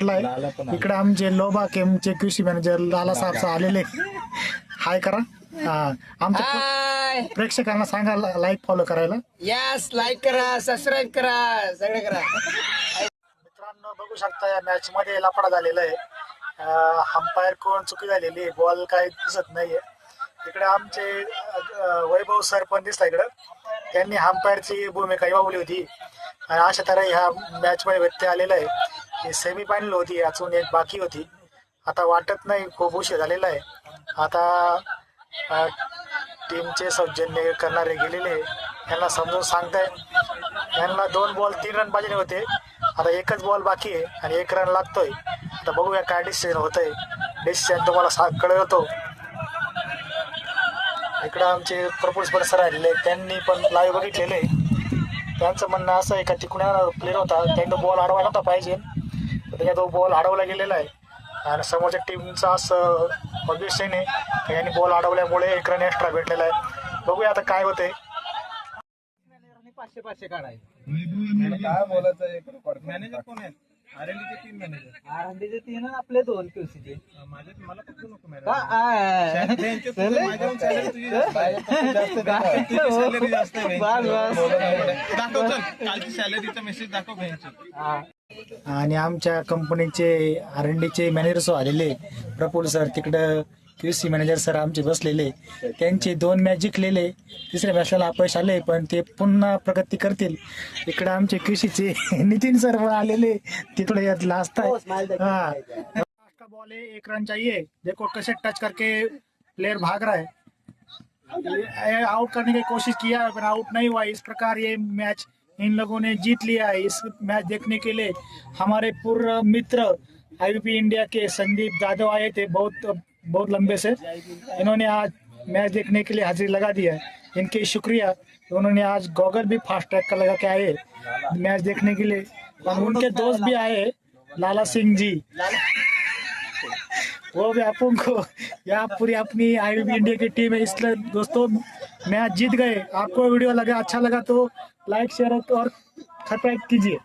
वाटलाय. इकडे आमचे लोबा केमचे कृषी मॅनेजर लाला साहेब आलेले. हाय करा. आमच्या प्रेक्षकांना सांगा लाईक फॉलो करायला. यस, लाईक करा, सबस्क्राईब करा, सगळे करा. मित्रांनो बघू शकता या मॅच मध्ये लफडा झालेला आहे. अंपायर कोण चुकी झालेली, बॉल काही दिसत नाहीये. इकडे आमचे वैभव सर पण दिसला इकडं. त्यांनी अंपायरची भूमिका निभावली होती आणि अशा तऱ्हे ह्या मॅच मध्ये व्यत्यय आलेला आहे. सेमी फायनल होती, अजून एक बाकी होती. आता वाटत नाही खूप उशीर झालेला आहे. आता टीमचे सौजन्य करणारे गेलेले यांना समजून सांगताय. यांना 2 बॉल 3 रन पाहिजे होते. आता एकच बॉल बाकी आहे आणि 1 रन लागतोय. आता बघूया काय डिसिजन होतंय. डिसिजन तुम्हाला कळवतो. इकडं आमचे प्रपोज पण सर आलेले, त्यांनी पण लाईव्ह बघितलेले. त्यांचं म्हणणं असं आहे का तिकडून प्लेअर होता, त्यांनी बॉल अडवायला नव्हता पाहिजे, त्याच्यात तो बॉल अडवला गेलेला आहे. आणि समोरच्या टीमचा असं ऑब्जेक्शन आहे की यांनी बॉल अडवल्यामुळे 1 रन एक्स्ट्रा भेटलेला आहे. बघूया आता काय होतंय. 500 काढायचे. काय बोलायचं मॅनेजर कोण आहे? आरएनडीचे 3 मॅनेजर. आरंडीचे 3 आणि आपले 2 क्यूसीचे. मला फक्त नको सॅलरी जास्त आहे. दाखव, चल कालची सॅलरीचा मेसेज दाखव भ्यांची. आणि आमच्या कंपनीचे आरएनडीचे मॅनेजर आलेले प्रफुल्ल सर, तिकडं कृषी मॅनेजर सर आमचे बसलेले. त्यांचे 2 मॅच जिंकलेले, 3ऱ्या मॅचला अपयश आले, पण ते पुन्हा प्रगती करतील. इकडे आमचे कृषीचे नितीन सर आलेले, तिकडे लास्ट आहे. का बॉल है, 1 रन चाहिए. देखो कैसे टच करके प्लेयर भाग रहा है. आउट करने की कोशिश किया पर आउट नहीं हुआ. इस प्रकार ये मैच इन लोगों ने जीत लिया है. इस मैच देखने के लिए हमारे पूर्व मित्र आईबीपी इंडिया के संदीप जादव आए थे, बहुत लंबे से. इन्होंने आज मैच देखने के लिए हाजिरी लगा दी है. इनके शुक्रिया. उन्होंने आज गॉगल भी फास्ट ट्रैक का लगा के आए मैच देखने के लिए. और उनके दोस्त भी आए, लाला सिंह जी, वो भी आपको यहाँ पूरी अपनी आईबीपी इंडिया की टीम है. इसलिए दोस्तों मैच जीत गए. आपको वीडियो लगा अच्छा लगा तो लाइक शेयर और सब्सक्राइब कीजिए.